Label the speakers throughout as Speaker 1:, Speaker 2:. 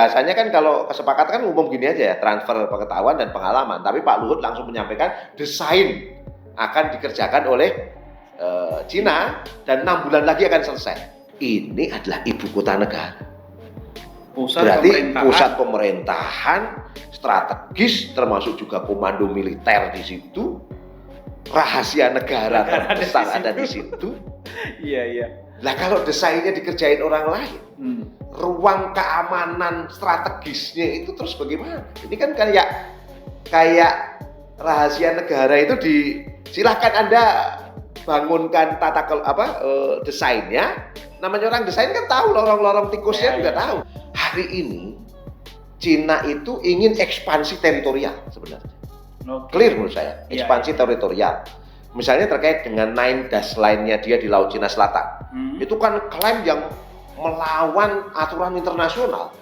Speaker 1: Biasanya kan kalau kesepakatan kan umum gini aja ya, transfer pengetahuan dan pengalaman. Tapi Pak Luhut langsung menyampaikan desain akan dikerjakan oleh Cina dan 6 bulan lagi akan selesai. Ini adalah ibu kota negara. Berarti pusat pemerintahan strategis, termasuk juga komando militer di situ, rahasia negara terbesar ada di situ.
Speaker 2: Iya.
Speaker 1: Lah kalau desainnya dikerjain orang lain, ruang keamanan strategisnya itu terus bagaimana? Ini kan kayak rahasia negara itu silahkan Anda bangunkan desainnya. Namanya orang desain kan tahu lorong-lorong tikusnya juga tahu. Hari ini Cina itu ingin ekspansi teritorial sebenarnya. Clear menurut saya, ekspansi teritorial. Misalnya terkait dengan 9 dash line-nya dia di Laut Cina Selatan. Itu kan klaim yang melawan aturan internasional.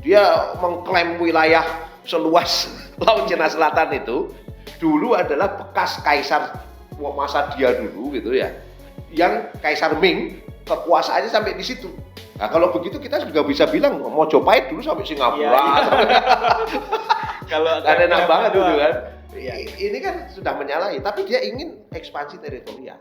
Speaker 1: Dia mengklaim wilayah seluas Laut Cina Selatan itu dulu adalah bekas kaisar masa dia dulu gitu ya. Yang Kaisar Ming kekuasaannya sampai di situ. Nah, kalau begitu kita juga bisa bilang Mojopahit dulu sampai Singapura. Kalau kan enak banget dulu kan. Ini kan sudah menyalahi, tapi dia ingin ekspansi teritorial.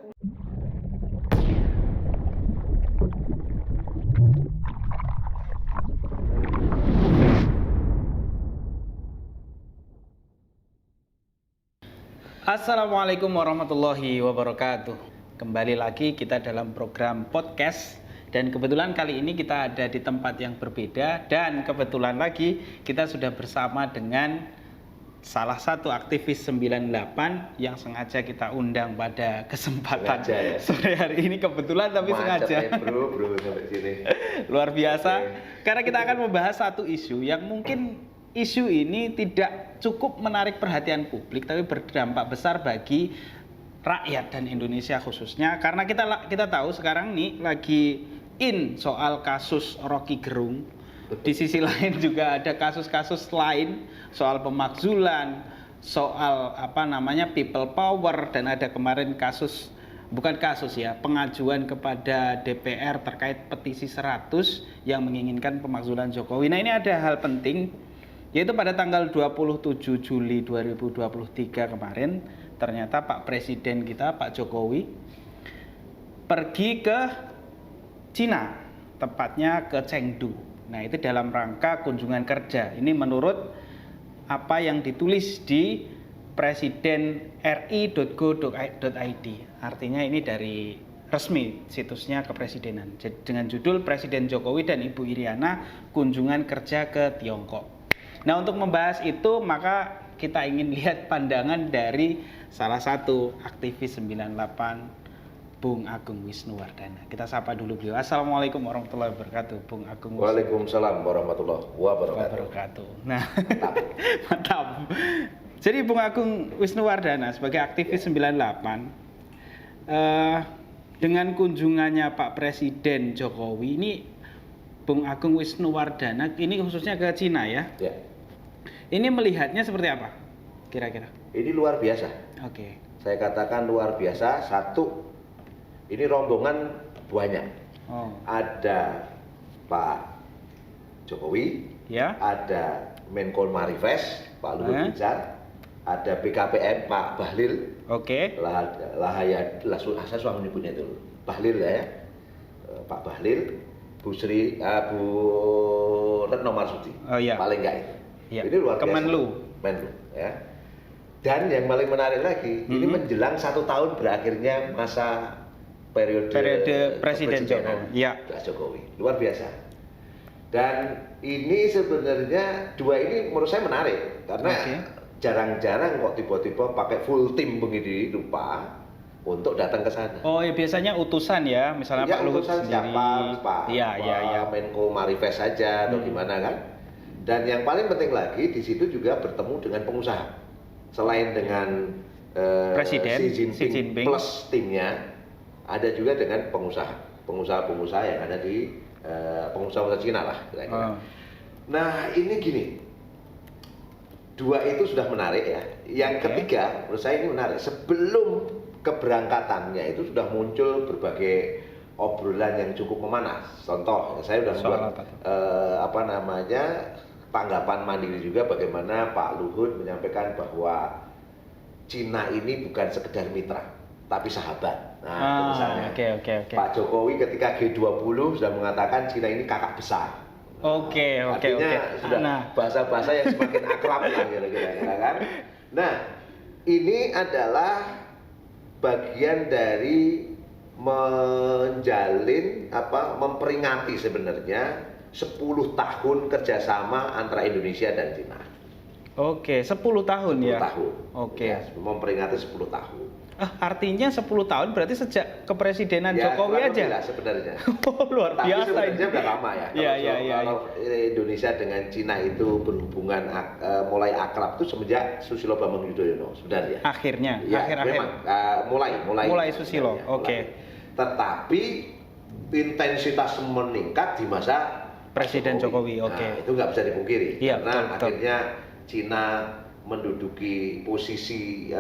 Speaker 2: Assalamualaikum warahmatullahi wabarakatuh. Kembali lagi kita dalam program podcast. Dan kebetulan kali ini kita ada di tempat yang berbeda. Dan kebetulan lagi kita sudah bersama dengan salah satu aktivis 98 yang sengaja kita undang pada kesempatan sore hari ini, kebetulan tapi sengaja.
Speaker 1: Bro sampai sini.
Speaker 2: Luar biasa. Karena kita akan membahas satu isu yang mungkin isu ini tidak cukup menarik perhatian publik, tapi berdampak besar bagi rakyat dan Indonesia khususnya. Karena kita tahu sekarang nih lagi in soal kasus Rocky Gerung. Di sisi lain juga ada kasus-kasus lain soal pemakzulan, soal people power, dan ada kemarin pengajuan kepada DPR terkait petisi 100 yang menginginkan pemakzulan Jokowi. Nah, ini ada hal penting, yaitu pada tanggal 27 Juli 2023 kemarin ternyata Pak Presiden kita, Pak Jokowi, pergi ke Cina, tepatnya ke Chengdu. Nah, itu dalam rangka kunjungan kerja. Ini menurut apa yang ditulis di presiden.ri.go.id. Artinya ini dari resmi situsnya kepresidenan. Dengan judul Presiden Jokowi dan Ibu Iriana kunjungan kerja ke Tiongkok. Nah, untuk membahas itu maka kita ingin lihat pandangan dari salah satu aktivis 98, Bung Agung Wisnuwardana. Kita sapa dulu beliau. Assalamualaikum warahmatullahi wabarakatuh, Bung Agung.
Speaker 1: Waalaikumsalam warahmatullahi wabarakatuh.
Speaker 2: Nah, mantap. Jadi Bung Agung Wisnuwardana sebagai aktivis 98, dengan kunjungannya Pak Presiden Jokowi ini, Bung Agung Wisnuwardana ini khususnya ke Cina ya?
Speaker 1: Ya.
Speaker 2: Ini melihatnya seperti apa kira-kira?
Speaker 1: Ini luar biasa.
Speaker 2: Oke.
Speaker 1: Saya katakan luar biasa. Satu, ini rombongan banyak. Ada Pak Jokowi, ada Menko Marifest, Pak Luhut Binsar, ada BKPM Pak Bahlil.
Speaker 2: Oke.
Speaker 1: Saya sudah menyebutnya itu Bahlil ya, Pak Bahlil, Bu Retno Marsudi. Paling enggak itu. Ini luar biasa.
Speaker 2: Menlu
Speaker 1: ya. Dan yang paling menarik lagi, ini menjelang 1 tahun berakhirnya masa periode Presiden Jokowi. Luar biasa. Dan ini sebenarnya dua ini menurut saya menarik karena jarang-jarang kok tiba-tiba pakai full tim begini lupa untuk datang ke sana.
Speaker 2: Oh ya, biasanya utusan ya, misalnya Pak Luhut sendiri.
Speaker 1: Pak Menko Marifest saja atau gimana kan. Dan yang paling penting lagi di situ juga bertemu dengan pengusaha. Selain dengan
Speaker 2: Presiden
Speaker 1: Xi Jinping plus timnya, ada juga dengan pengusaha yang ada di pengusaha Cina lah kira-kira. Nah, ini gini, dua itu sudah menarik ya. Yang ketiga menurut saya ini menarik, sebelum keberangkatannya itu sudah muncul berbagai obrolan yang cukup memanas. Contoh, saya sudah membuat tanggapan mandiri juga bagaimana Pak Luhut menyampaikan bahwa Cina ini bukan sekedar mitra, tapi sahabat. Nah, misalnya Pak Jokowi ketika G20 sudah mengatakan Cina ini kakak besar. Artinya sudah bahasa-bahasa yang semakin akrab lah kira-kira kan. Nah, ini adalah bagian dari memperingati sebenarnya 10 tahun kerjasama antara Indonesia dan Cina.
Speaker 2: 10 tahun 10
Speaker 1: ya? 10 tahun. Ya, memperingati 10 tahun.
Speaker 2: Artinya 10 tahun berarti sejak kepresidenan Jokowi aja?
Speaker 1: Lah sebenarnya.
Speaker 2: Luar biasa.
Speaker 1: Tapi sebenarnya udah lama ya.
Speaker 2: Kalau
Speaker 1: Indonesia dengan Cina itu berhubungan mulai akrab itu semenjak Susilo Bambang Yudhoyono sebenarnya.
Speaker 2: Akhirnya?
Speaker 1: Ya, memang. Mulai
Speaker 2: Susilo,
Speaker 1: Tetapi intensitas meningkat di masa
Speaker 2: Presiden Jokowi.
Speaker 1: Itu nggak bisa dipungkiri.
Speaker 2: Ya,
Speaker 1: karena
Speaker 2: betul.
Speaker 1: akhirnya Cina menduduki posisi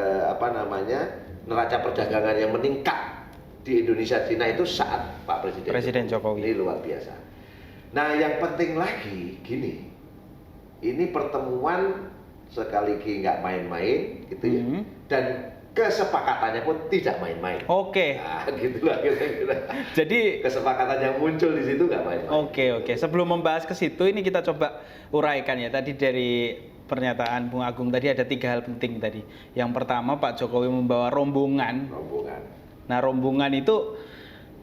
Speaker 1: neraca perdagangan yang meningkat di Indonesia Cina itu saat Pak Presiden
Speaker 2: Jokowi.
Speaker 1: Ini luar biasa. Nah, yang penting lagi gini, ini pertemuan sekali lagi nggak main-main gitu ya, dan kesepakatannya pun tidak main-main. Nah, gitulah kira-kira.
Speaker 2: Jadi
Speaker 1: kesepakatan yang muncul di situ nggak main-main.
Speaker 2: Sebelum membahas ke situ, ini kita coba uraikan ya. Tadi dari pernyataan Bung Agung tadi ada 3 hal penting tadi. Yang pertama, Pak Jokowi membawa rombongan. Nah, rombongan itu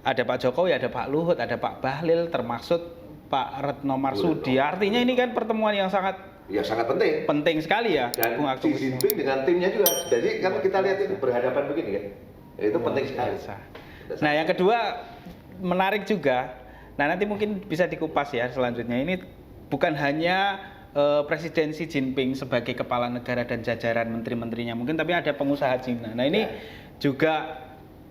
Speaker 2: ada Pak Jokowi, ada Pak Luhut, ada Pak Bahlil, termasuk Pak Retno Marsudi. Artinya ini kan pertemuan yang sangat
Speaker 1: penting.
Speaker 2: Penting sekali ya.
Speaker 1: Dan Xi Jinping dengan timnya juga. Jadi kan kita lihat itu berhadapan begini kan. Itu penting sekali.
Speaker 2: Nah, yang kedua menarik juga. Nah, nanti mungkin bisa dikupas ya selanjutnya. Ini bukan hanya Presiden Xi Jinping sebagai kepala negara dan jajaran menteri-menterinya mungkin, tapi ada pengusaha Cina. Nah, ini juga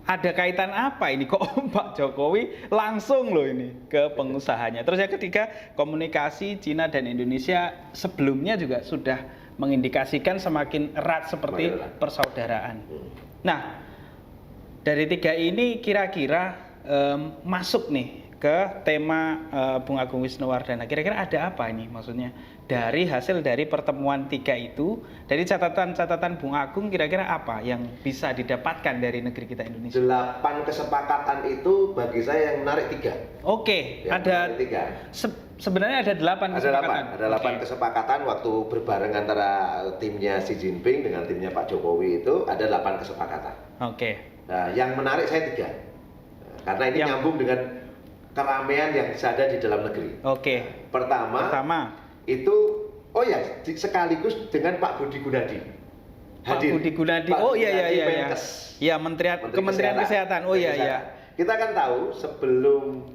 Speaker 2: ada kaitan apa ini kok Pak Jokowi langsung loh ini ke pengusahanya. Terus yang ketiga, komunikasi Cina dan Indonesia sebelumnya juga sudah mengindikasikan semakin erat seperti persaudaraan. Nah, dari 3 ini kira-kira masuk nih ke tema Bung Agung Wisnuwardana. Kira-kira ada apa ini maksudnya dari hasil dari pertemuan 3 itu, dari catatan-catatan Bung Agung, kira-kira apa yang bisa didapatkan dari negeri kita Indonesia?
Speaker 1: 8 kesepakatan itu bagi saya yang menarik 3.
Speaker 2: Ada 3. Sebenarnya ada 8 kesepakatan.
Speaker 1: Ada 8 kesepakatan waktu berbareng antara timnya Xi Jinping dengan timnya Pak Jokowi itu ada 8 kesepakatan. Nah, yang menarik saya 3. Karena ini nyambung dengan keramaian yang ada di dalam negeri. Pertama itu sekaligus dengan Pak Budi Gunadi hadir.
Speaker 2: Pak Budi Gunadi. Kementerian Kesehatan.
Speaker 1: Kita kan tahu sebelum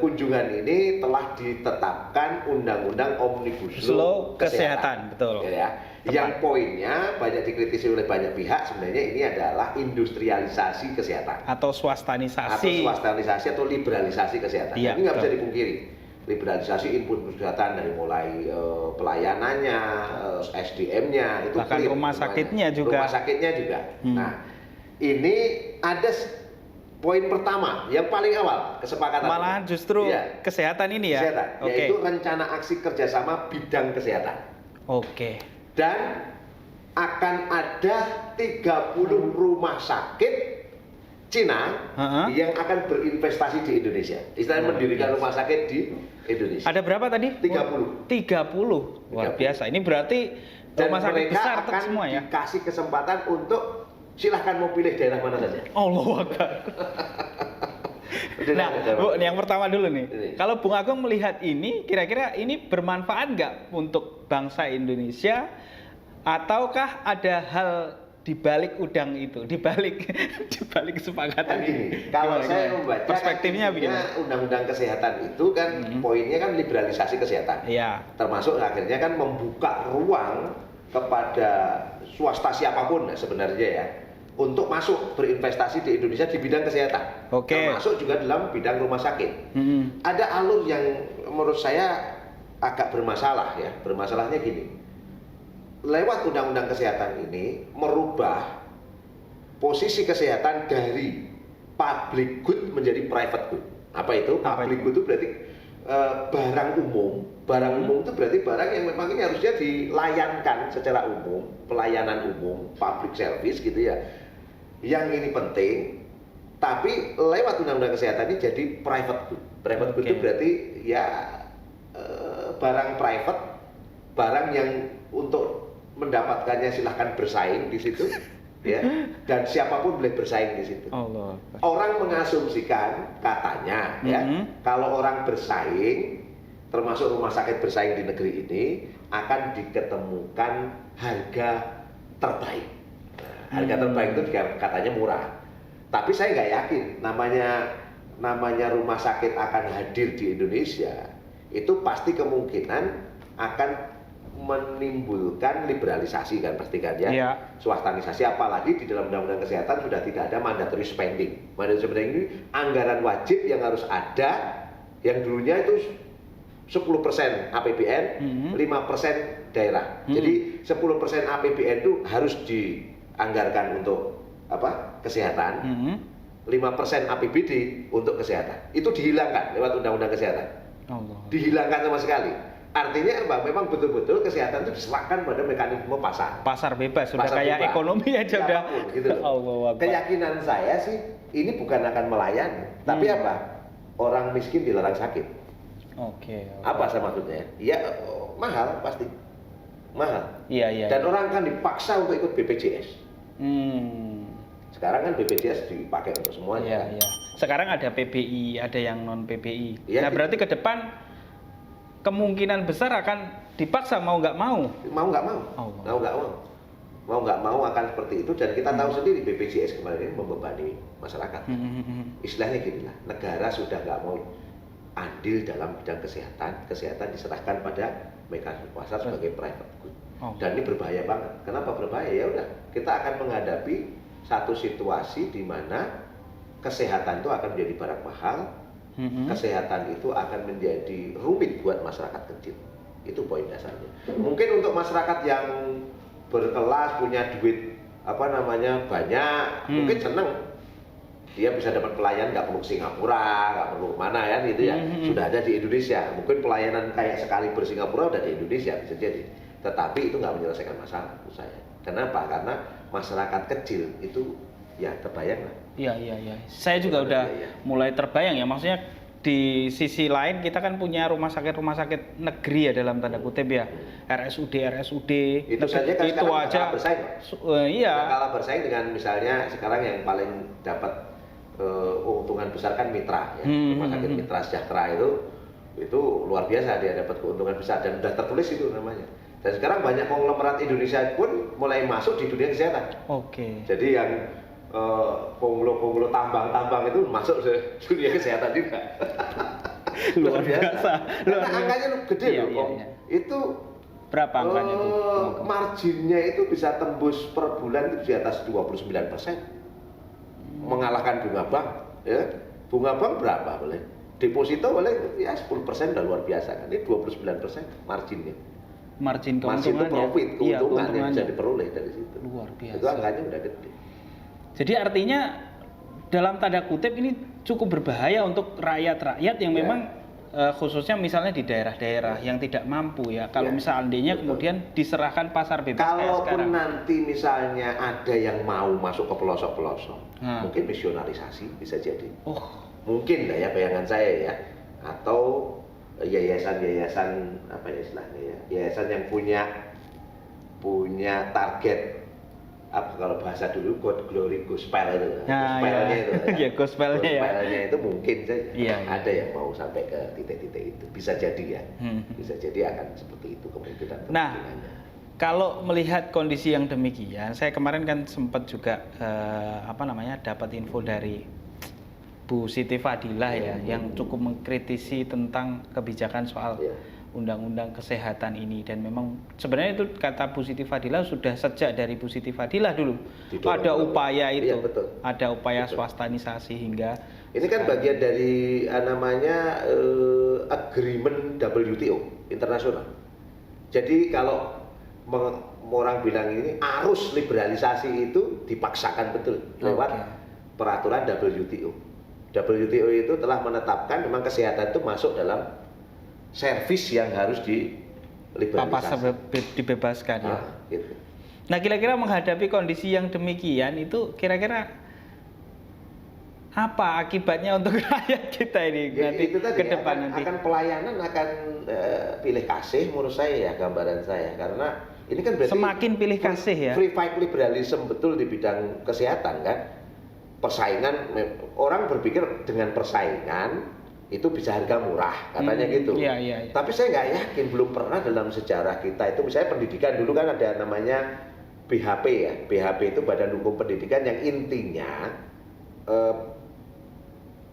Speaker 1: kunjungan ini telah ditetapkan Undang-Undang Omnibus Law Kesehatan.
Speaker 2: Betul.
Speaker 1: Yang poinnya banyak dikritisi oleh banyak pihak, sebenarnya ini adalah industrialisasi kesehatan
Speaker 2: atau swastanisasi
Speaker 1: atau liberalisasi kesehatan. Ini nggak bisa dipungkiri. Liberalisasi input kesehatan dari mulai pelayanannya, SDM-nya, itu
Speaker 2: bahkan rumah sakitnya juga.
Speaker 1: Nah, ini ada poin pertama yang paling awal kesepakatan.
Speaker 2: Malahan justru kesehatan ini ya.
Speaker 1: Yaitu rencana aksi kerjasama bidang kesehatan. Dan akan ada 30 rumah sakit Cina yang akan berinvestasi di Indonesia. Istilahnya mendirikan rumah sakit di Indonesia.
Speaker 2: Ada berapa tadi?
Speaker 1: 30.
Speaker 2: Luar biasa. Ini berarti rumah sakit besar
Speaker 1: akan
Speaker 2: semua ya.
Speaker 1: Dikasih kesempatan untuk silahkan mau pilih daerah mana saja.
Speaker 2: Allahu Akbar. Nah, Bu, yang pertama dulu nih. Kalau Bung Agung melihat ini, kira-kira ini bermanfaat nggak untuk bangsa Indonesia, ataukah ada hal di balik udang itu, di balik kesepakatan ini?
Speaker 1: Kalau saya membaca
Speaker 2: perspektifnya begini.
Speaker 1: Undang-undang kesehatan itu kan poinnya kan liberalisasi kesehatan. Termasuk akhirnya kan membuka ruang kepada swasta siapapun sebenarnya ya untuk masuk berinvestasi di Indonesia di bidang kesehatan. Termasuk juga dalam bidang rumah sakit. Ada alur yang menurut saya agak bermasalah ya. Bermasalahnya gini. Lewat undang-undang kesehatan ini merubah posisi kesehatan dari public good menjadi private good. Apa itu? Public good itu berarti barang umum. Barang umum itu berarti barang yang memang ini harusnya dilayankan secara umum, pelayanan umum, public service gitu ya. Yang ini penting, tapi lewat undang-undang kesehatan ini jadi private good. Private good itu berarti ya barang private, barang yang untuk mendapatkannya silahkan bersaing di situ. Ya, dan siapapun boleh bersaing di situ.
Speaker 2: Allah.
Speaker 1: Orang mengasumsikan katanya ya, kalau orang bersaing, termasuk rumah sakit bersaing di negeri ini akan diketemukan harga terbaik. Nah, harga terbaik itu katanya murah. Tapi saya nggak yakin namanya rumah sakit akan hadir di Indonesia itu pasti kemungkinan akan menimbulkan liberalisasi kan pastikan ya, swastanisasi, apalagi di dalam undang-undang kesehatan sudah tidak ada mandatory spending. Mandatory spending ini anggaran wajib yang harus ada, yang dulunya itu 10% APBN, 5% daerah. Jadi 10% APBN itu harus dianggarkan untuk apa? Kesehatan. 5% APBD untuk kesehatan. Itu dihilangkan lewat undang-undang kesehatan. Dihilangkan sama sekali. Artinya apa? Memang betul-betul kesehatan itu diserahkan pada mekanisme pasar.
Speaker 2: Pasar bebas, sudah
Speaker 1: pasar
Speaker 2: kayak
Speaker 1: bebas.
Speaker 2: Ekonomi aja udah.
Speaker 1: Gitu loh. Keyakinan saya sih ini bukan akan melayani, tapi apa? Orang miskin dilarang sakit.
Speaker 2: Oke.
Speaker 1: Apa saya maksudnya? Ya mahal pasti, mahal.
Speaker 2: Iya.
Speaker 1: Dan orang kan dipaksa untuk ikut BPJS. Sekarang kan BPJS dipakai untuk semuanya.
Speaker 2: Iya. Sekarang ada PBI, ada yang non PBI.
Speaker 1: Ya,
Speaker 2: nah berarti ke depan kemungkinan besar akan dipaksa mau nggak mau.
Speaker 1: Mau nggak mau. Mau nggak mau akan seperti itu, dan kita tahu sendiri BPJS kemarin ini membebani masyarakat. Istilahnya gini lah, negara sudah nggak mau andil dalam bidang kesehatan diserahkan pada mekanisme pasar sebagai private good. Dan ini berbahaya banget. Kenapa berbahaya? Ya udah, kita akan menghadapi satu situasi di mana kesehatan itu akan menjadi barang mahal. Kesehatan itu akan menjadi rumit buat masyarakat kecil. Itu poin dasarnya. Mungkin untuk masyarakat yang berkelas, punya duit banyak, mungkin seneng. Dia bisa dapat pelayanan, nggak perlu ke Singapura, nggak perlu kemana ya gitu ya. Sudah ada di Indonesia. Mungkin pelayanan kayak sekali Singapura udah di Indonesia bisa jadi. Tetapi itu nggak menyelesaikan masalah menurut saya. Kenapa? Karena masyarakat kecil itu ya terbayang lah.
Speaker 2: Iya. Saya juga udah mulai terbayang ya. Maksudnya di sisi lain kita kan punya rumah sakit negeri ya dalam tanda kutip ya. RSUD
Speaker 1: itu saja kan
Speaker 2: itu aja
Speaker 1: kalah bersaing.
Speaker 2: Iya.
Speaker 1: Kalah bersaing dengan misalnya sekarang yang paling dapat keuntungan besar kan Mitra ya. Rumah sakit Mitra Sejahtera itu luar biasa, dia dapat keuntungan besar dan sudah tertulis itu namanya. Dan sekarang banyak konglomerat Indonesia pun mulai masuk di dunia kesehatan.
Speaker 2: Oke.
Speaker 1: Jadi yang pengulu tambang itu masuk ke dunia kesehatan juga.
Speaker 2: Luar biasa.
Speaker 1: Karena angkanya gede loh.
Speaker 2: Iya.
Speaker 1: Itu
Speaker 2: berapa angkanya itu?
Speaker 1: Marginnya itu bisa tembus per bulan itu di atas 29%. Mengalahkan bunga bank, ya. Bunga bank berapa boleh? Deposito boleh ya 10% udah luar biasa kan. Ini 29% marginnya.
Speaker 2: Margin
Speaker 1: itu profit, keuntungan yang bisa
Speaker 2: keuntungannya
Speaker 1: diperoleh dari situ.
Speaker 2: Luar biasa.
Speaker 1: Itu angkanya udah gede.
Speaker 2: Jadi artinya dalam tanda kutip ini cukup berbahaya untuk rakyat-rakyat yang memang khususnya misalnya di daerah-daerah yang tidak mampu ya. Kalau misalnya kemudian diserahkan pasar bebas kayak sekarang.
Speaker 1: Kalaupun nanti misalnya ada yang mau masuk ke pelosok-pelosok, mungkin misionarisasi bisa jadi. Mungkin lah ya bayangan saya ya. Atau yayasan apa ya istilahnya ya, yayasan yang punya target apa kalau bahasa dulu God Glory Gospel itu, gospelnya itu, gospelnya itu mungkin saja ada yang mau sampai ke titik-titik itu, bisa jadi ya, bisa jadi akan seperti itu kemungkinan.
Speaker 2: Nah, kalau melihat kondisi yang demikian, saya kemarin kan sempat juga dapat info dari Bu Siti Fadilah ya, yang cukup mengkritisi tentang kebijakan soal undang-undang kesehatan ini, dan memang sebenarnya itu kata Bu Siti Fadilah sudah sejak dari Bu Siti Fadilah dulu ada upaya itu, ada upaya swastanisasi hingga
Speaker 1: ini kan bagian dari agreement WTO internasional. Jadi kalau orang bilang ini arus liberalisasi itu dipaksakan betul lewat peraturan WTO. WTO itu telah menetapkan memang kesehatan itu masuk dalam servis yang harus
Speaker 2: dibebaskan ya.
Speaker 1: Gitu.
Speaker 2: Nah, kira-kira menghadapi kondisi yang demikian itu kira-kira apa akibatnya untuk rakyat kita ini
Speaker 1: ya,
Speaker 2: nanti
Speaker 1: itu tadi,
Speaker 2: ke depan nanti?
Speaker 1: Akan pelayanan akan pilih kasih menurut saya ya, gambaran saya, karena ini kan berarti
Speaker 2: semakin pilih kasih ya.
Speaker 1: Free fight liberalism betul di bidang kesehatan kan. Persaingan, orang berpikir dengan persaingan itu bisa harga murah katanya gitu.
Speaker 2: Iya.
Speaker 1: Tapi saya nggak yakin, belum pernah dalam sejarah kita itu, misalnya pendidikan dulu kan ada namanya BHP ya. BHP itu Badan Hukum Pendidikan, yang intinya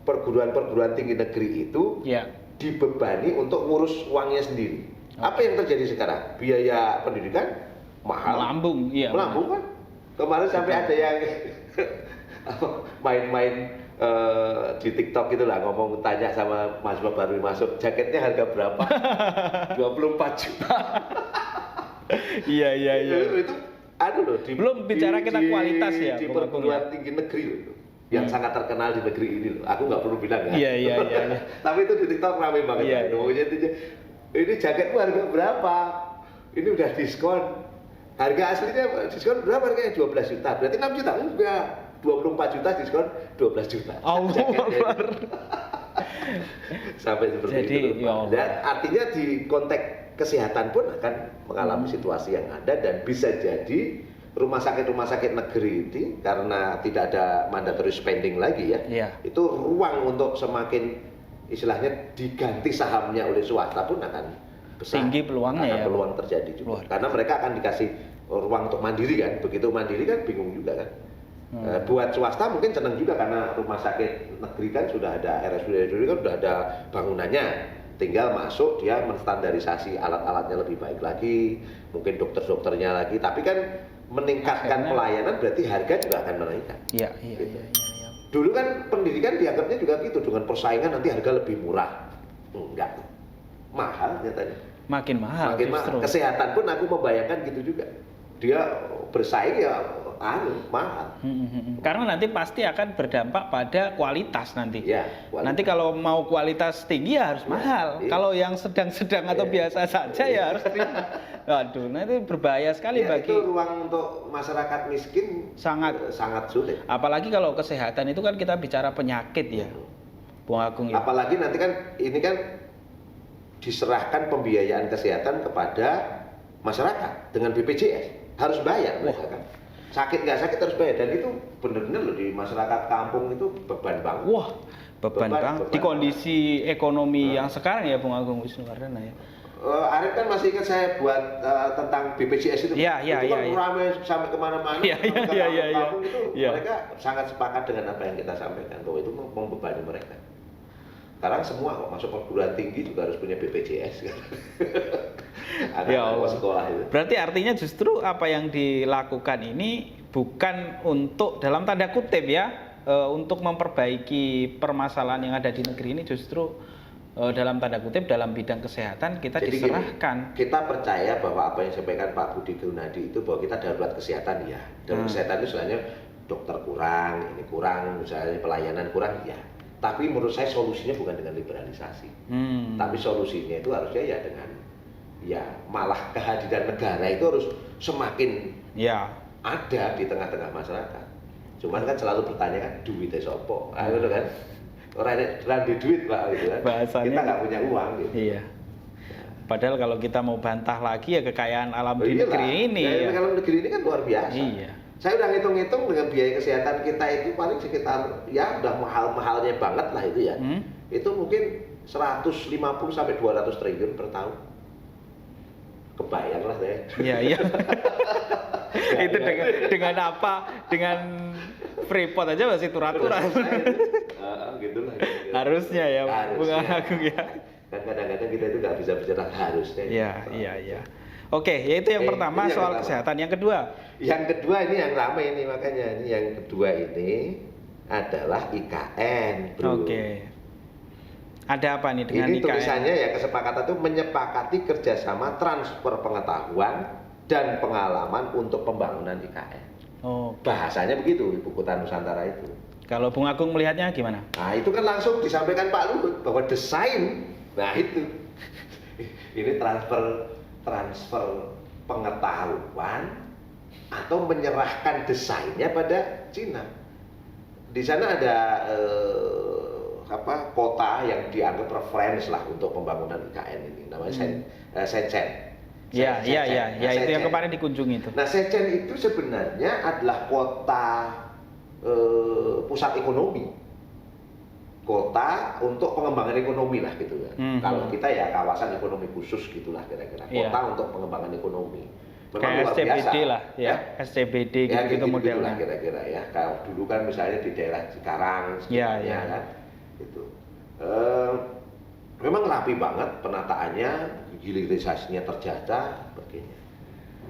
Speaker 1: perguruan-perguruan tinggi negeri itu dibebani untuk ngurus uangnya sendiri. Apa yang terjadi sekarang? Biaya pendidikan mahal.
Speaker 2: Melambung
Speaker 1: kan? Kemarin sampai ada yang main-main di TikTok gitu lah, ngomong, tanya sama mahasiswa baru masuk, jaketnya harga berapa? 24 juta.
Speaker 2: Iya.
Speaker 1: Itu loh,
Speaker 2: belum bicara kita kualitas ya.
Speaker 1: Di perguruan tinggi negeri loh. Yang sangat terkenal di negeri ini loh. Aku nggak perlu bilang ya.
Speaker 2: Iya.
Speaker 1: Tapi itu di TikTok ramai banget. Ini jaketmu harga berapa? Ini udah diskon. Harga aslinya diskon berapa? Harganya 12 juta. Berarti 6 juta. Enggak. 24 juta diskon 12 juta. Sampai seperti
Speaker 2: jadi,
Speaker 1: itu. Dan artinya di konteks kesehatan pun akan mengalami situasi yang ada, dan bisa jadi rumah sakit negeri ini karena tidak ada mandatory spending lagi ya, itu ruang untuk semakin istilahnya diganti sahamnya oleh swasta pun akan besar.
Speaker 2: Tinggi peluangnya ya.
Speaker 1: Peluang terjadi juga. Karena mereka akan dikasih ruang untuk mandiri kan. Begitu mandiri kan bingung juga kan. Buat swasta mungkin senang juga karena rumah sakit negeri kan sudah ada RSUD kan sudah ada bangunannya. Tinggal masuk, dia menstandarisasi alat-alatnya lebih baik lagi, mungkin dokter-dokternya lagi, tapi kan meningkatkan pelayanan berarti harga juga akan meningkat.
Speaker 2: Iya.
Speaker 1: Dulu kan pendidikan dianggapnya juga gitu, dengan persaingan nanti harga lebih murah. Enggak, mahal nyatanya.
Speaker 2: Makin mahal.
Speaker 1: Kesehatan pun aku membayangkan gitu juga. Dia bersaing ya mahal.
Speaker 2: Karena nanti pasti akan berdampak pada kualitas nanti.
Speaker 1: Ya,
Speaker 2: nanti kalau mau kualitas tinggi ya harus mahal. Kalau yang sedang-sedang atau biasa saja ya harus tinggi. Waduh, nanti berbahaya sekali bagi.
Speaker 1: Itu ruang untuk masyarakat miskin sangat sulit.
Speaker 2: Apalagi kalau kesehatan itu kan kita bicara penyakit ya, Bung Agung. Ya?
Speaker 1: Apalagi nanti kan ini kan diserahkan pembiayaan kesehatan kepada masyarakat dengan BPJS, harus bayar mereka kan. Sakit nggak sakit harus bayar, dan itu benar-benar loh di masyarakat kampung itu beban banget.
Speaker 2: Wah, beban banget di kondisi ekonomi yang sekarang ya, Bung Agung Wisnuwardana ya.
Speaker 1: Arif kan masih ingat saya buat tentang BPJS itu. Itu kan ramai sampai kemana-mana. Kampung itu mereka sangat sepakat dengan apa yang kita sampaikan, bahwa itu membebani mereka. Sekarang semua kok masuk perguruan tinggi juga harus punya BPJS kan. Anak-anak sekolah itu.
Speaker 2: Berarti artinya justru apa yang dilakukan ini bukan untuk dalam tanda kutip ya, untuk memperbaiki permasalahan yang ada di negeri ini, justru dalam tanda kutip dalam bidang kesehatan kita jadi diserahkan.
Speaker 1: Gini, kita percaya bahwa apa yang disampaikan Pak Budi Gunadi itu, bahwa kita darurat kesehatan ya. Darurat kesehatan itu sebenarnya dokter kurang, ini kurang, misalnya pelayanan kurang ya. Tapi menurut saya solusinya bukan dengan liberalisasi, tapi solusinya itu harusnya ya dengan malah kehadiran negara itu harus semakin ada di tengah-tengah masyarakat. Cuman kan selalu bertanya kan, duitnya sopo, gitu kan? Orang di duit Pak, gitu kan? Bahasanya, kita nggak punya uang gitu.
Speaker 2: Iya. Padahal kalau kita mau bantah lagi ya kekayaan alam di negeri ini.
Speaker 1: Kalau negeri ini kan luar biasa. Iya. Saya udah ngitung-ngitung dengan biaya kesehatan kita itu paling sekitar udah mahal-mahalnya banget lah itu ya. Itu mungkin 150 sampai 200 triliun per tahun. Kebayang lah saya.
Speaker 2: Iya. Itu dengan apa? Dengan Freeport aja masih turun-turun.
Speaker 1: Gitu lah.
Speaker 2: Harusnya ya, Bung Agung ya.
Speaker 1: Kan kadang-kadang kita itu nggak bisa bicara harusnya.
Speaker 2: Iya. Oke, yaitu yang pertama soal kesehatan. Yang kedua
Speaker 1: ini yang ramai ini, makanya ini yang kedua ini adalah IKN, bro.
Speaker 2: Oke. Ada apa nih dengan
Speaker 1: ini
Speaker 2: IKN?
Speaker 1: Tulisannya ya, kesepakatan itu menyepakati kerjasama transfer pengetahuan dan pengalaman untuk pembangunan IKN. Bahasanya begitu, Ibu Kota Nusantara itu.
Speaker 2: Kalau Bung Agung melihatnya gimana?
Speaker 1: Nah itu kan langsung disampaikan Pak Luhut bahwa desain, nah itu ini transfer pengetahuan atau menyerahkan desainnya pada Cina. Di sana ada kota yang dianggap reference lah untuk pembangunan IKN ini, namanya Shenzhen.
Speaker 2: Ya, itu
Speaker 1: Shenzhen.
Speaker 2: yang kemarin dikunjungi itu.
Speaker 1: Nah, Shenzhen itu sebenarnya adalah kota pusat ekonomi, kota untuk pengembangan ekonomi lah gitu kan. Kalau kita ya kawasan ekonomi khusus gitulah kira-kira, kota untuk pengembangan ekonomi. Memang
Speaker 2: kayak
Speaker 1: luar
Speaker 2: SCBD
Speaker 1: biasa
Speaker 2: lah ya, SCBD
Speaker 1: ya,
Speaker 2: gitu modelnya
Speaker 1: kira-kira ya. Kalau dulu kan misalnya di daerah Cikarang sebenarnya kan itu memang rapi banget penataannya, hilirisasinya terjaga sebagainya.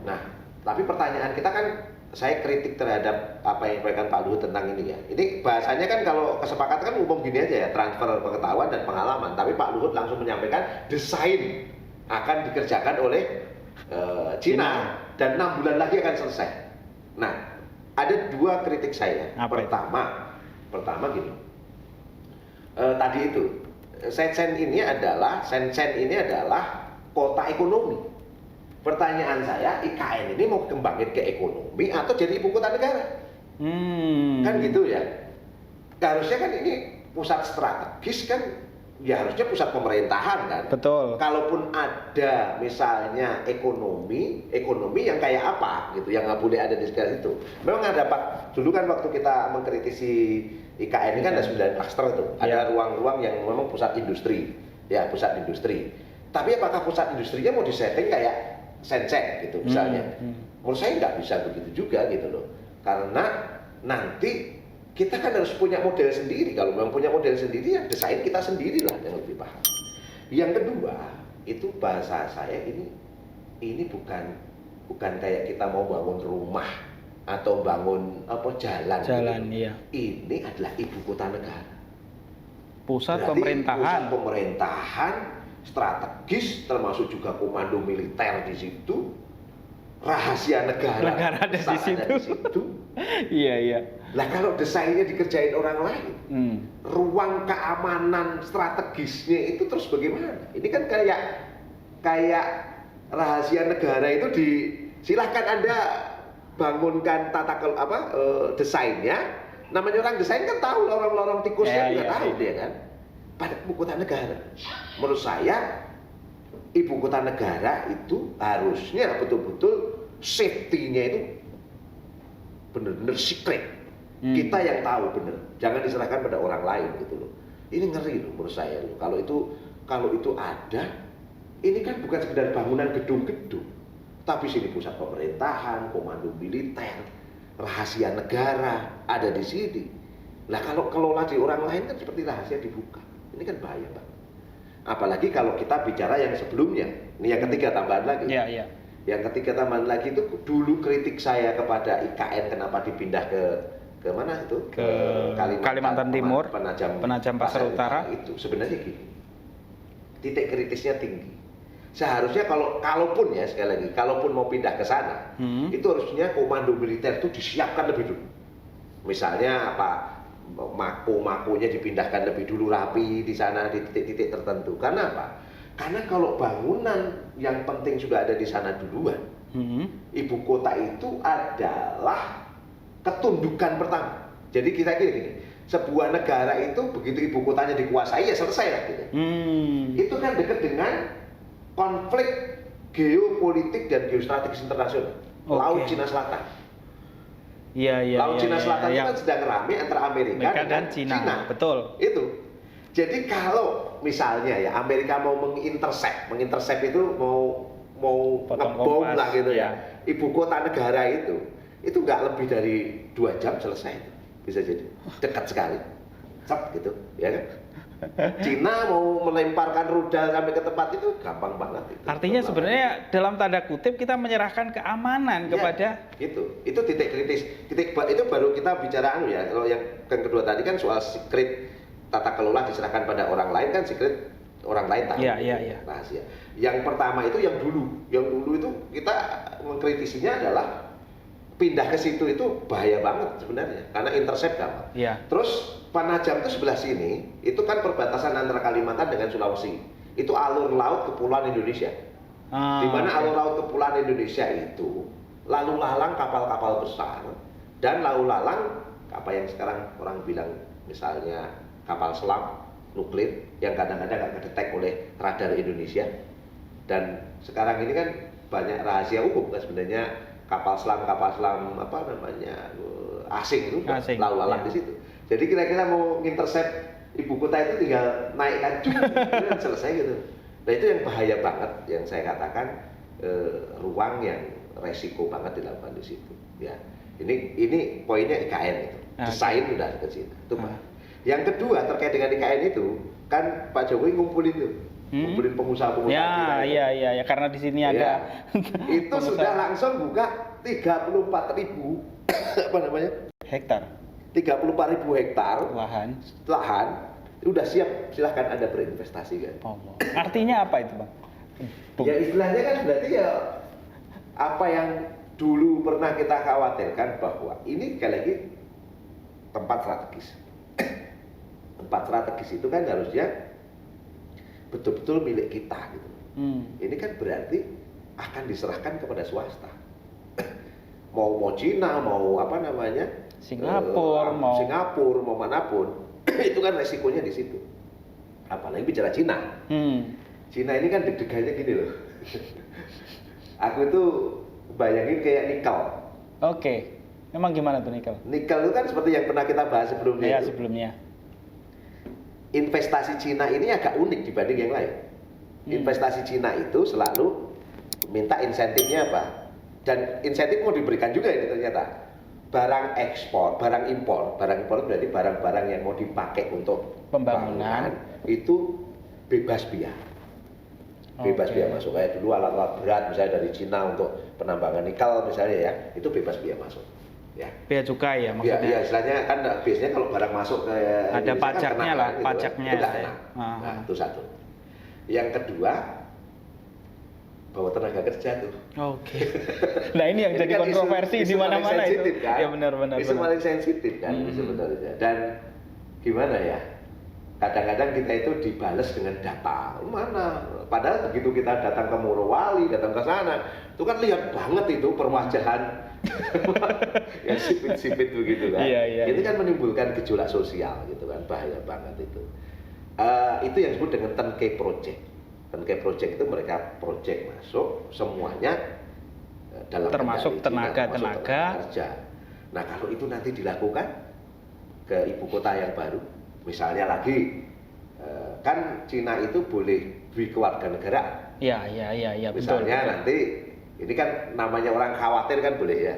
Speaker 1: Nah, tapi pertanyaan kita kan, saya kritik terhadap apa yang disampaikan Pak Luhut tentang ini ya. Ini bahasanya kan kalau kesepakatan kan umum gini aja ya, transfer pengetahuan dan pengalaman. Tapi Pak Luhut langsung menyampaikan desain akan dikerjakan oleh Cina dan 6 bulan lagi akan selesai. Nah, ada 2 kritik saya. Pertama gini, tadi itu Shenzhen ini adalah kota ekonomi. Pertanyaan saya, IKN ini mau kembangin ke ekonomi atau jadi ibu kota negara? Kan gitu ya. Harusnya kan ini pusat strategis kan, ya harusnya pusat pemerintahan kan.
Speaker 2: Betul.
Speaker 1: Kalaupun ada misalnya ekonomi yang kayak apa gitu, yang nggak boleh ada di sekitar itu. Memang ada Pak, dulu kan waktu kita mengkritisi IKN ini kan ada 9 klaster itu, ada ruang-ruang yang memang pusat industri, ya pusat industri. Tapi apakah pusat industrinya mau disetting kayak Shenzhen gitu misalnya? Menurut saya nggak bisa begitu juga gitu loh, karena nanti kita kan harus punya model sendiri. Kalau memang punya model sendiri, ya desain kita sendirilah yang lebih paham. Yang kedua, itu bahasa saya ini bukan kayak kita mau bangun rumah atau bangun jalan gitu.
Speaker 2: Iya.
Speaker 1: Ini adalah ibu kota negara.
Speaker 2: Pusat
Speaker 1: pemerintahan strategis, termasuk juga komando militer di situ, rahasia negara
Speaker 2: ada di situ. Iya.
Speaker 1: Lah kalau desainnya dikerjain orang lain, ruang keamanan strategisnya itu terus bagaimana? Ini kan kayak rahasia negara itu silahkan Anda bangunkan desainnya. Namanya orang desain kan tahu lorong-lorong tikusnya juga tahu dia kan. Pada ibu kota negara, menurut saya ibu kota negara itu harusnya betul-betul safety-nya itu benar-benar secret. Kita yang tahu benar, jangan diserahkan pada orang lain gitu loh. Ini ngeri loh menurut saya loh. Kalau itu ada, ini kan bukan sekedar bangunan gedung-gedung, tapi sini pusat pemerintahan, komando militer, rahasia negara ada di sini. Nah kalau kelola di orang lain kan seperti rahasia dibuka. Ini kan bahaya Pak. Apalagi kalau kita bicara yang sebelumnya. Ini yang ketiga tambahan lagi.
Speaker 2: Iya.
Speaker 1: Yang ketiga tambahan lagi itu dulu kritik saya kepada IKN kenapa dipindah ke mana itu?
Speaker 2: Ke Kalimantan Timur, Penajam Pasar Utara.
Speaker 1: Itu sebenarnya gini. Titik kritisnya tinggi. Seharusnya kalaupun ya sekali lagi, kalaupun mau pindah ke sana, itu harusnya komando militer itu disiapkan lebih dulu. Misalnya makonya dipindahkan lebih dulu rapi di sana di titik-titik tertentu. Karena apa? Karena kalau bangunan yang penting sudah ada di sana duluan, ibu kota itu adalah ketundukan pertama. Jadi kita gini, sebuah negara itu begitu ibu kotanya dikuasai ya selesai lah gitu. Itu kan dekat dengan konflik geopolitik dan geostrategis internasional. Laut Cina Selatan. Laut Cina Selatan itu kan sedang ramai antara Amerika dan Cina.
Speaker 2: Betul.
Speaker 1: Itu. Jadi kalau misalnya ya Amerika mau mengintersep itu mau ngebom lah gitu ya. Ibu kota negara itu nggak lebih dari 2 jam selesai itu. Bisa jadi dekat sekali. Cep gitu, ya kan? Cina mau melemparkan rudal sampai ke tempat itu gampang banget itu.
Speaker 2: Artinya sebenarnya dalam tanda kutip kita menyerahkan keamanan kepada
Speaker 1: itu titik kritis. Itu baru kita bicara ya. Kalau yang kedua tadi kan soal secret tata kelola diserahkan pada orang lain kan secret orang lain tahu.
Speaker 2: Iya.
Speaker 1: Rahasia. Yang pertama itu yang dulu itu kita mengkritisinya adalah pindah ke situ itu bahaya banget sebenarnya karena intercept gampang.
Speaker 2: Iya.
Speaker 1: Terus Panajam itu sebelah sini itu kan perbatasan antara Kalimantan dengan Sulawesi. Itu alur laut kepulauan Indonesia. Di mana alur laut kepulauan Indonesia itu lalu lalang kapal-kapal besar dan lalu lalang apa yang sekarang orang bilang misalnya kapal selam nuklir yang kadang-kadang nggak kedetek oleh radar Indonesia. Dan sekarang ini kan banyak rahasia hukum kan sebenarnya kapal selam apa namanya asing itu lalu lalang di situ. Jadi kira-kira mau intercept ibu kota itu tinggal naikkan selesai gitu. Nah itu yang bahaya banget yang saya katakan ruang yang resiko banget dilakukan di situ. Ya ini poinnya IKN itu desain udah ke situ. Itu Pak. Yang kedua terkait dengan IKN itu kan Pak Jokowi ngumpulin tuh. Ngumpulin pengusaha-pengusaha.
Speaker 2: Iya, karena di sini ada.
Speaker 1: Itu sudah langsung buka 34.000 apa namanya?
Speaker 2: Hektar.
Speaker 1: 34.000 hektar lahan udah siap, silahkan Anda berinvestasi kan.
Speaker 2: Artinya apa itu Bang?
Speaker 1: Ya istilahnya kan berarti ya apa yang dulu pernah kita khawatirkan bahwa ini sekali lagi tempat strategis. Tempat strategis itu kan harusnya betul-betul milik kita gitu. Ini kan berarti akan diserahkan kepada swasta. mau Cina, mau apa namanya?
Speaker 2: Singapura,
Speaker 1: mau manapun. Itu kan resikonya di situ. Apalagi bicara Cina. Cina ini kan deg-degannya gini loh. Aku itu bayangin kayak nikel.
Speaker 2: Oke. Memang gimana tuh nikel?
Speaker 1: Nikel itu kan seperti yang pernah kita bahas sebelumnya.
Speaker 2: Ya, sebelumnya.
Speaker 1: Investasi Cina ini agak unik dibanding yang lain. Investasi Cina itu selalu minta insentifnya apa? Dan insentif mau diberikan juga ini ternyata. Barang ekspor, barang impor berarti barang-barang yang mau dipakai untuk
Speaker 2: pembangunan
Speaker 1: itu bebas biaya. Bebas biaya masuk. Kayak dulu alat-alat berat misalnya dari Cina untuk penambangan nikel misalnya ya, itu bebas biaya masuk. Ya.
Speaker 2: Bea cukai ya maksudnya.
Speaker 1: Ya, istilahnya kan biasanya kalau barang masuk ke
Speaker 2: ada pajaknya
Speaker 1: kan
Speaker 2: lah,
Speaker 1: gitu,
Speaker 2: pajaknya.
Speaker 1: Itu ya. Nah, itu satu. Yang kedua, bawa tenaga kerja tuh.
Speaker 2: Oke. Nah ini yang jadi kan kontroversi di mana-mana itu.
Speaker 1: Kan?
Speaker 2: Ya benar-benar.
Speaker 1: Isu paling sensitif kan sebenarnya. Dan gimana ya? Kadang-kadang kita itu dibales dengan data. Mana? Padahal begitu kita datang ke Morowali, datang ke sana, itu kan lihat banget itu perwajahan yang sipit-sipit begitu kan.
Speaker 2: Iya.
Speaker 1: Ini kan menimbulkan gejolak sosial gitu kan, bahaya banget itu. Itu yang disebut dengan turnkey project. Turnkey project itu mereka project masuk semuanya dalam
Speaker 2: termasuk tenaga
Speaker 1: kerja. Nah kalau itu nanti dilakukan ke ibu kota yang baru, misalnya lagi kan Cina itu boleh kewarganegaraan.
Speaker 2: Iya.
Speaker 1: Misalnya betul. Nanti ini kan namanya orang khawatir kan boleh ya.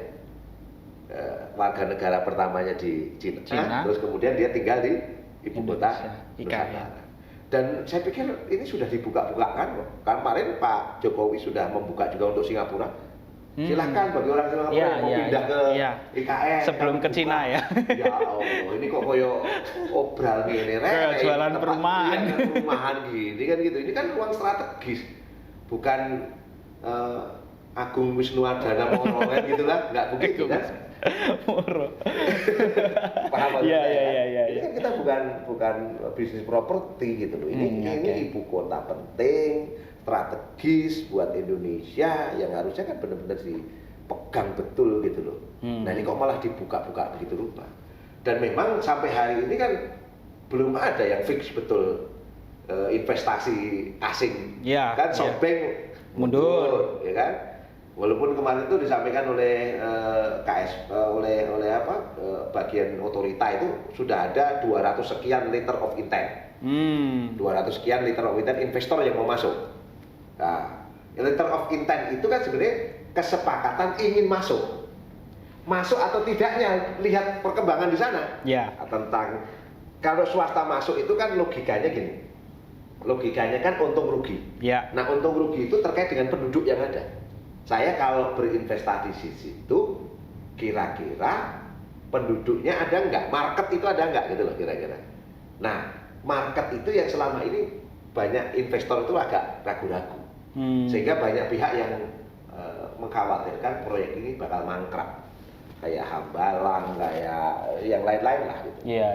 Speaker 1: Warga negara pertamanya di Cina, terus kemudian dia tinggal di ibu kota Nusantara. Dan saya pikir ini sudah dibuka-bukakan kok. Kemarin Pak Jokowi sudah membuka juga untuk Singapura. Silahkan bagi orang Singapura yang mau pindah ke IKN.
Speaker 2: Sebelum ke Cina ya.
Speaker 1: Ya Allah, ini kok koyo obral gini.
Speaker 2: Jualan perumahan.
Speaker 1: Perumahan gini kan gitu. Ini kan ruang strategis. Bukan Agung Wisnuwardana Moro kan gitu lah. Nggak begitu kan.
Speaker 2: Moro.
Speaker 1: Paham
Speaker 2: Iya.
Speaker 1: Ini kan kita bukan bisnis properti gitu loh. Ini ibu kota penting, strategis buat Indonesia yang harusnya kan benar-benar dipegang betul gitu loh. Nah ini kok malah dibuka-buka begitu rupa. Dan memang sampai hari ini kan belum ada yang fix betul investasi asing. Kan Sobeng mundur, ya kan? Walaupun kemarin itu disampaikan oleh bagian otorita itu sudah ada 200 sekian letter of intent. 200 sekian letter of intent investor yang mau masuk. Nah, letter of intent itu kan sebenarnya kesepakatan ingin masuk. Masuk atau tidaknya lihat perkembangan di sana. Tentang kalau swasta masuk itu kan logikanya gini. Logikanya kan untung rugi. Nah, untung rugi itu terkait dengan penduduk yang ada. Saya kalau berinvestasi di situ, kira-kira penduduknya ada nggak? Market itu ada nggak gitu loh kira-kira. Nah, market itu yang selama ini banyak investor itu agak ragu-ragu. Sehingga banyak pihak yang mengkhawatirkan proyek ini bakal mangkrak. kayak Hambalang, kayak yang lain-lain lah gitu.
Speaker 2: Iya.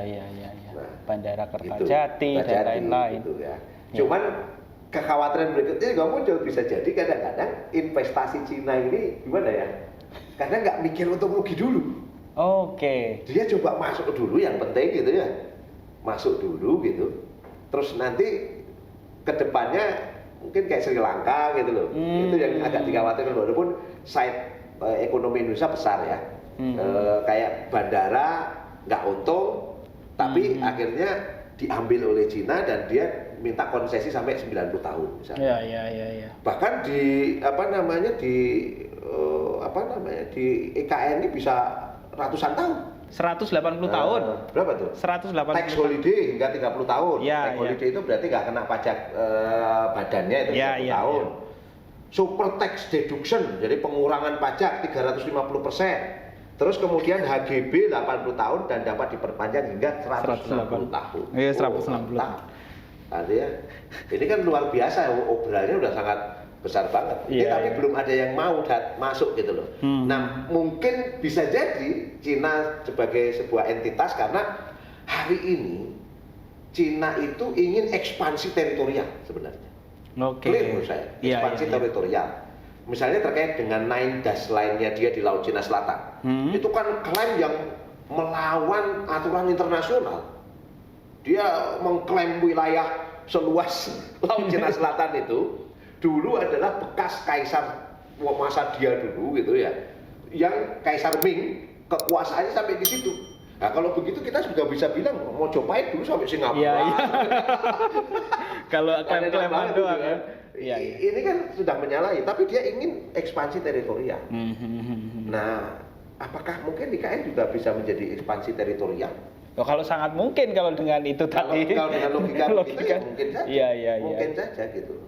Speaker 1: Nah,
Speaker 2: Bandara
Speaker 1: gitu.
Speaker 2: Kertajati dan lain-lain.
Speaker 1: Gitu ya. Cuman kekhawatiran berikutnya juga muncul, bisa jadi kadang-kadang investasi Cina ini gimana ya? Karena nggak mikir untuk rugi dulu.
Speaker 2: Oke.
Speaker 1: Dia coba masuk dulu yang penting gitu ya. Masuk dulu gitu. Terus nanti kedepannya mungkin kayak Sri Lanka gitu loh. Itu yang agak dikhawatirkan, walaupun side ekonomi Indonesia besar ya. Kayak bandara nggak untung, tapi akhirnya diambil oleh Cina dan dia minta konsesi sampai 90 tahun misalnya.
Speaker 2: Iya.
Speaker 1: Bahkan di di IKN ini bisa ratusan tahun.
Speaker 2: 180 tahun.
Speaker 1: Berapa tuh?
Speaker 2: 180
Speaker 1: Tax holiday hingga 30 tahun.
Speaker 2: Ya,
Speaker 1: Tax holiday itu berarti nggak kena pajak badannya itu 30 tahun. Super tax deduction, jadi pengurangan pajak 350%. Terus kemudian HGB 80 tahun dan dapat diperpanjang hingga 160 tahun.
Speaker 2: Iya, 160 tahun.
Speaker 1: Artinya ini kan luar biasa, obrolannya udah sangat besar banget. Tapi belum ada yang mau masuk gitu loh. Nah, mungkin bisa jadi Cina sebagai sebuah entitas karena hari ini Cina itu ingin ekspansi teritorial sebenarnya. Clear menurut saya, ekspansi teritorial. Misalnya terkait dengan 9 dash line-nya dia di Laut Cina Selatan. Itu kan klaim yang melawan aturan internasional. Dia mengklaim wilayah seluas Laut Cina Selatan itu dulu adalah bekas kaisar masa dia dulu gitu ya. Yang Kaisar Ming kekuasaannya sampai di situ. Nah, kalau begitu kita sudah bisa bilang mau Mojopahit dulu sampai Singapura.
Speaker 2: Iya. Kalau klaim-klaiman doang ya. Iya.
Speaker 1: Ini kan sudah menyalahi, tapi dia ingin ekspansi teritorial. Nah, apakah mungkin IKN juga bisa menjadi ekspansi teritorial?
Speaker 2: Kalau sangat mungkin kalau dengan itu tadi.
Speaker 1: Kalau dengan logika begitu ya mungkin saja.
Speaker 2: Iya.
Speaker 1: Mungkin saja gitu.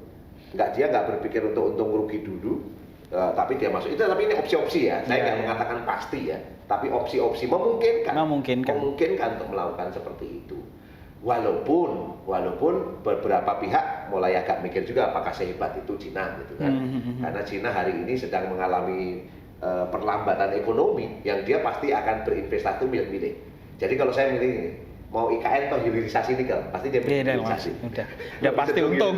Speaker 1: Dia nggak berpikir untuk untung rugi dulu, tapi dia masuk itu. Tapi ini opsi-opsi ya. Saya nggak mengatakan pasti ya. Tapi opsi-opsi memungkinkan untuk melakukan seperti itu. Walaupun beberapa pihak mulai agak mikir juga apakah sehebat itu Cina gitu kan. Karena Cina hari ini sedang mengalami perlambatan ekonomi yang dia pasti akan berinvestasi milih-milih. Jadi kalau saya milih ini, mau IKN atau hilirisasi nikel, pasti dia milih hilirisasi.
Speaker 2: Udah pasti untung.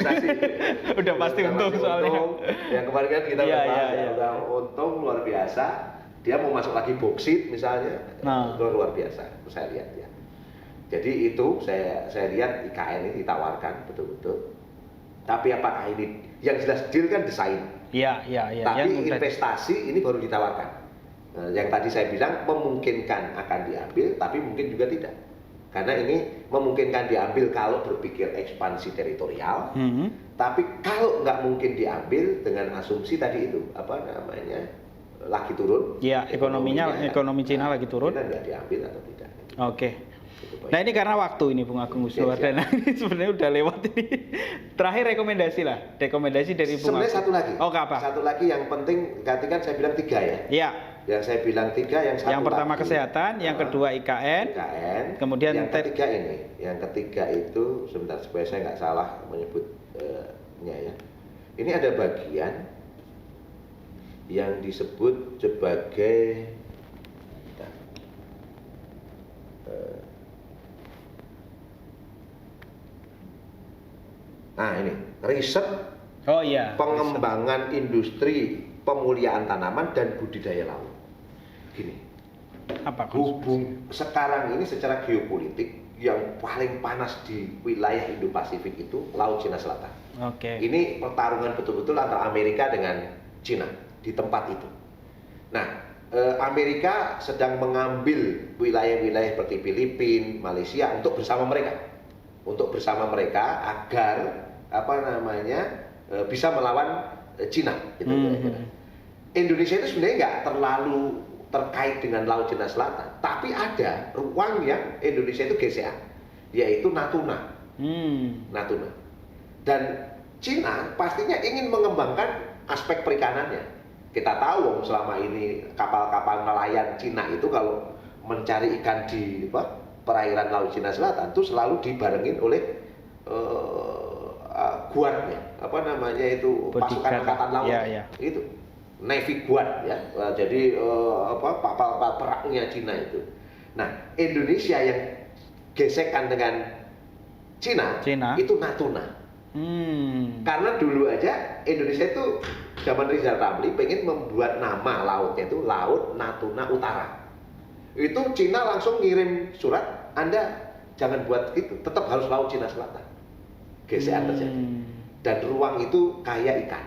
Speaker 2: Udah pasti untung soalnya.
Speaker 1: Yang kemarin kan kita udah untung luar biasa. Dia mau masuk lagi boksit misalnya, itu luar biasa. Itu saya lihat ya. Jadi itu saya lihat IKN ini ditawarkan betul-betul. Tapi apakah ini yang jelas deal kan desain.
Speaker 2: Iya.
Speaker 1: Tapi investasi ini baru ditawarkan. Yang tadi saya bilang memungkinkan akan diambil, tapi mungkin juga tidak. Karena ini memungkinkan diambil kalau berpikir ekspansi teritorial. Tapi kalau nggak mungkin diambil dengan asumsi tadi itu lagi turun.
Speaker 2: Iya, ekonomi Cina lagi turun.
Speaker 1: Kita nggak diambil atau tidak.
Speaker 2: Oke. Nah ini karena waktu ini Bung Agung Wisnuwardana ini sebenarnya udah lewat ini. Terakhir rekomendasi dari Bung Agung.
Speaker 1: Sebenarnya satu lagi.
Speaker 2: Apa?
Speaker 1: Satu lagi yang penting, ganti kan saya bilang 3 ya.
Speaker 2: Iya.
Speaker 1: Yang saya bilang 3, yang satu.
Speaker 2: Yang pertama
Speaker 1: lagi,
Speaker 2: kesehatan, yang kedua IKN. Kemudian
Speaker 1: yang ketiga ini. Yang ketiga itu sebentar supaya saya nggak salah menyebutnya ya. Ini ada bagian yang disebut sebagai ini riset pengembangan industri pemuliaan tanaman dan budidaya laut. Gini, sekarang ini secara geopolitik yang paling panas di wilayah Indo-Pasifik itu Laut Cina Selatan. Ini pertarungan betul-betul antara Amerika dengan Cina di tempat itu. Nah, Amerika sedang mengambil wilayah-wilayah seperti Filipina, Malaysia untuk bersama mereka agar bisa melawan Cina. Gitu, Indonesia itu sebenarnya nggak terlalu terkait dengan Laut Cina Selatan, tapi ada ruang yang Indonesia itu GCA, yaitu Natuna. Dan Cina pastinya ingin mengembangkan aspek perikanannya. Kita tahu selama ini kapal-kapal nelayan Cina itu kalau mencari ikan di perairan Laut Cina Selatan itu selalu dibarengin oleh guardnya, pasukan angkatan laut. Itu Navy Guard ya. Jadi kapal-kapal perangnya Cina itu. Nah, Indonesia yang gesekan dengan Cina. Itu Natuna. Karena dulu aja Indonesia itu zaman Rizal Ramli pengen membuat nama lautnya itu Laut Natuna Utara. Itu Cina langsung ngirim surat, Anda jangan buat gitu, tetap harus Laut Cina Selatan. Gesekan terjadi. Dan ruang itu kaya ikan.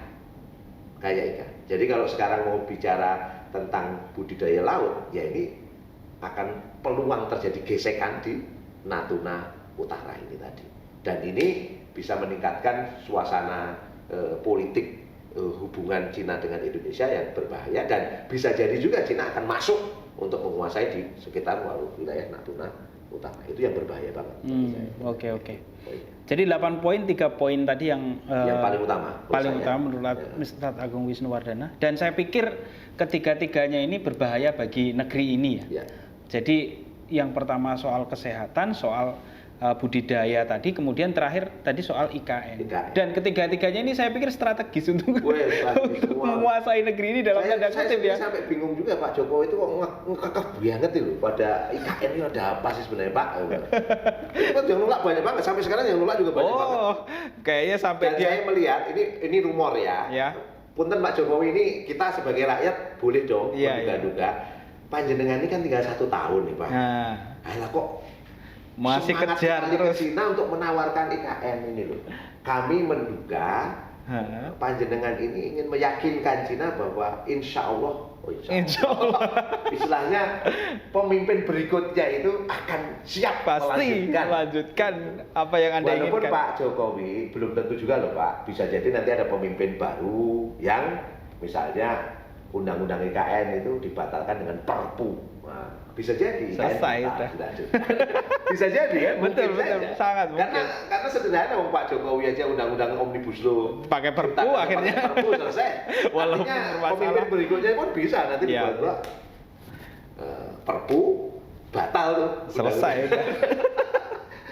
Speaker 1: Jadi kalau sekarang mau bicara tentang budidaya laut, ya ini akan peluang terjadi gesekan di Natuna Utara ini tadi. Dan ini bisa meningkatkan suasana politik hubungan Cina dengan Indonesia yang berbahaya, dan bisa jadi juga Cina akan masuk untuk menguasai di sekitar wilayah Natuna Utara. Itu yang berbahaya banget.
Speaker 2: Oke. Jadi 8 poin, 3 poin tadi yang
Speaker 1: paling utama.
Speaker 2: Paling utama menurut Ustadz Agung Wisnuwardana. Dan saya pikir ketiga-tiganya ini berbahaya bagi negeri ini ya. Jadi yang pertama soal kesehatan, soal budidaya tadi, kemudian terakhir tadi soal IKN. Dan ketiga-tiganya ini saya pikir strategis untuk menguasai negeri ini dalam tanda kutip ya.
Speaker 1: Saya sampai bingung juga Pak Jokowi itu kok ngekeh banget itu pada IKN ini ada apa sih sebenarnya Pak? Itu yang nolak banyak banget, sampai sekarang yang nolak juga banyak banget.
Speaker 2: Kayaknya sampai
Speaker 1: dan saya melihat ini rumor ya. Punten Pak Jokowi ini, kita sebagai rakyat boleh dong menduga-duga. Panjenengan ini kan tinggal 1 tahun nih Pak. Alah kok
Speaker 2: masih kejar
Speaker 1: terus Cina untuk menawarkan IKN ini loh. Kami menduga panjenengan ini ingin meyakinkan Cina bahwa insya Allah istilahnya pemimpin berikutnya itu akan siap
Speaker 2: melanjutkan apa yang Anda inginkan.
Speaker 1: Walaupun Pak Jokowi belum tentu juga loh Pak, bisa jadi nanti ada pemimpin baru yang misalnya undang-undang IKN itu dibatalkan dengan Perpu. Nah, bisa jadi
Speaker 2: selesai
Speaker 1: bisa jadi ya,
Speaker 2: betul sangat
Speaker 1: mungkin. Karena sederhana Pak Jokowi aja undang-undang omnibus law
Speaker 2: pakai Perpu akhirnya
Speaker 1: Perpu selesai.
Speaker 2: Walaupun
Speaker 1: pemimpin berikutnya pun bisa nanti dibuat Perpu batal tuh
Speaker 2: selesai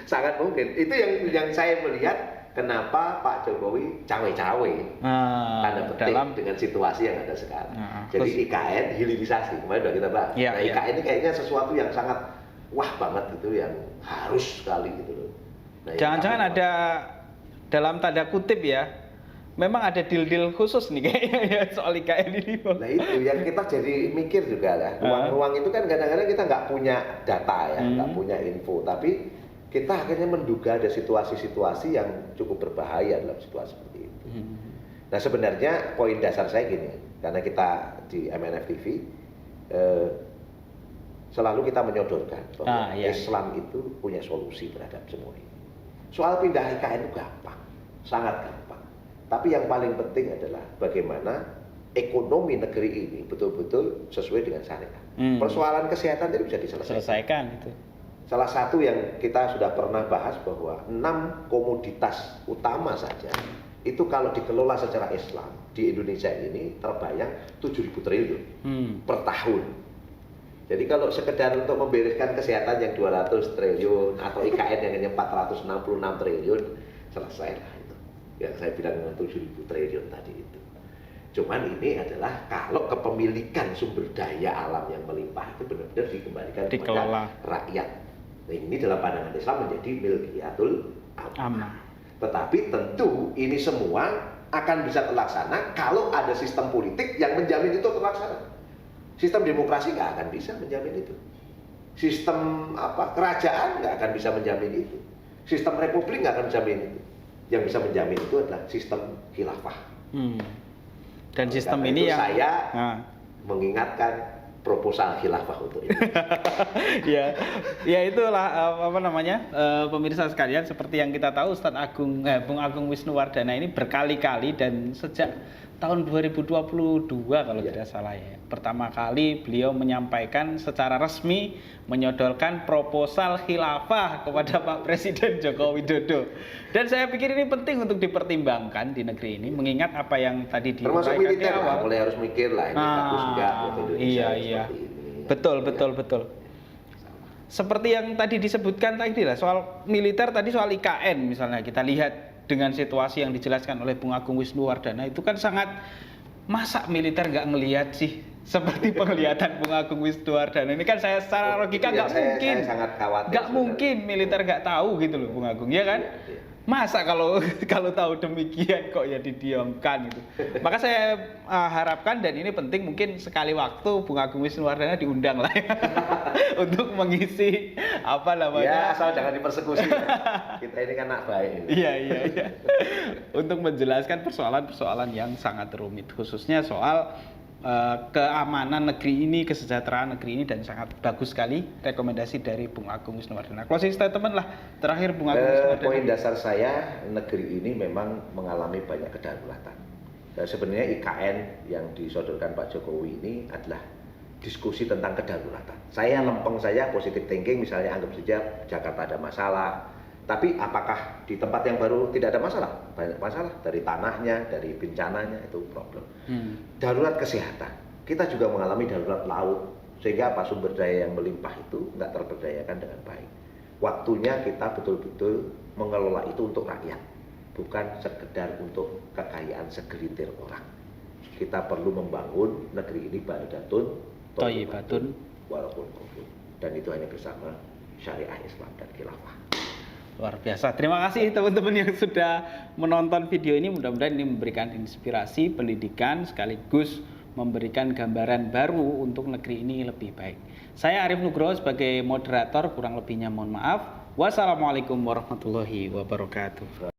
Speaker 1: sangat mungkin. Itu yang saya melihat kenapa Pak Jokowi cawe-cawe tanda petik dengan situasi yang ada sekarang. Jadi IKN hilirisasi, kemarin udah kita bahas. IKN ini kayaknya sesuatu yang sangat wah banget gitu, yang harus sekali gitu loh.
Speaker 2: Jangan-jangan ada dalam tanda kutip ya, memang ada deal-deal khusus nih kayaknya ya soal IKN ini.
Speaker 1: Nah itu yang kita jadi mikir juga lah. Ruang-ruang itu kan kadang-kadang kita nggak punya data ya, nggak punya info, tapi kita akhirnya menduga ada situasi-situasi yang cukup berbahaya dalam situasi seperti itu. Nah sebenarnya poin dasar saya gini, karena kita di MNF TV selalu kita menyodorkan bahwa Islam itu punya solusi terhadap semua ini. Soal pindah IKN itu gampang, sangat gampang. Tapi yang paling penting adalah bagaimana ekonomi negeri ini betul-betul sesuai dengan syariat. Persoalan kesehatan itu bisa diselesaikan.
Speaker 2: Itu.
Speaker 1: Salah satu yang kita sudah pernah bahas bahwa 6 komoditas utama saja itu kalau dikelola secara Islam di Indonesia ini terbayang 7.000 triliun per tahun. Jadi kalau sekedar untuk membereskan kesehatan yang 200 triliun atau IKN yang hanya 466 triliun, selesai lah itu. Yang saya bilang dengan 7.000 triliun tadi itu. Cuman ini adalah kalau kepemilikan sumber daya alam yang melimpah itu benar-benar dikembalikan kepada rakyat. Nah, ini dalam pandangan Islam menjadi milkiyatul amanah. Tetapi tentu ini semua akan bisa terlaksana kalau ada sistem politik yang menjamin itu terlaksana. Sistem demokrasi nggak akan bisa menjamin itu. Sistem kerajaan nggak akan bisa menjamin itu. Sistem republik nggak akan menjamin itu. Yang bisa menjamin itu adalah sistem khilafah.
Speaker 2: Dan sistem ini yang
Speaker 1: saya mengingatkan proposal khilafah untuk ini.
Speaker 2: ya itulah pemirsa sekalian, seperti yang kita tahu Ustadz Agung Bung Agung Wisnuwardana ini berkali-kali dan sejak tahun 2022 kalau tidak salah ya, pertama kali beliau menyampaikan secara resmi menyodorkan proposal khilafah kepada Pak Presiden Joko Widodo. Dan saya pikir ini penting untuk dipertimbangkan di negeri ini, mengingat apa yang tadi
Speaker 1: termasuk militer lah, mulai harus mikir lah ini bagus enggak untuk Indonesia seperti ini.
Speaker 2: Betul. Seperti yang tadi disebutkan tadi lah soal militer tadi, soal IKN misalnya, kita lihat dengan situasi yang dijelaskan oleh Bung Agung Wisnuwardana itu kan sangat masa militer nggak ngelihat sih seperti penglihatan Bung Agung Wisnuwardana ini? Kan saya secara logika nggak mungkin,
Speaker 1: saya sangat khawatir,
Speaker 2: nggak mungkin militer nggak tahu gitu loh Bung Agung, ya kan?
Speaker 1: Iya.
Speaker 2: Masa kalau tahu demikian kok ya didiamkan gitu. Maka saya harapkan, dan ini penting, mungkin sekali waktu Bung Agung Wisnuwardana diundang lah ya, untuk mengisi apa namanya.
Speaker 1: Ya, asal jangan dipersekusi. Kita ini kan anak baik.
Speaker 2: Iya. Untuk menjelaskan persoalan-persoalan yang sangat rumit, khususnya soal keamanan negeri ini, kesejahteraan negeri ini, dan sangat bagus sekali rekomendasi dari Bung Agung Wisnuwardana. Closing statement lah terakhir Bung Agung Wisnuwardana.
Speaker 1: Poin dasar saya, negeri ini memang mengalami banyak kedaruratan. Dan sebenarnya IKN yang disodorkan Pak Jokowi ini adalah diskusi tentang kedaruratan. Saya lempeng saja positive thinking, misalnya anggap saja Jakarta ada masalah. Tapi apakah di tempat yang baru tidak ada masalah? Banyak masalah, dari tanahnya, dari bencananya, itu problem. Darurat kesehatan, kita juga mengalami darurat laut, sehingga apa, sumber daya yang melimpah itu nggak terberdayakan dengan baik. Waktunya kita betul-betul mengelola itu untuk rakyat, bukan sekedar untuk kekayaan segelintir orang. Kita perlu membangun negeri ini baldatun thayyibatun walaupun kufur, dan itu hanya bersama syariah Islam dan khilafah.
Speaker 2: Luar biasa. Terima kasih teman-teman yang sudah menonton video ini. Mudah-mudahan ini memberikan inspirasi, pendidikan, sekaligus memberikan gambaran baru untuk negeri ini lebih baik. Saya Arif Nugroho sebagai moderator, kurang lebihnya mohon maaf. Wassalamualaikum warahmatullahi wabarakatuh.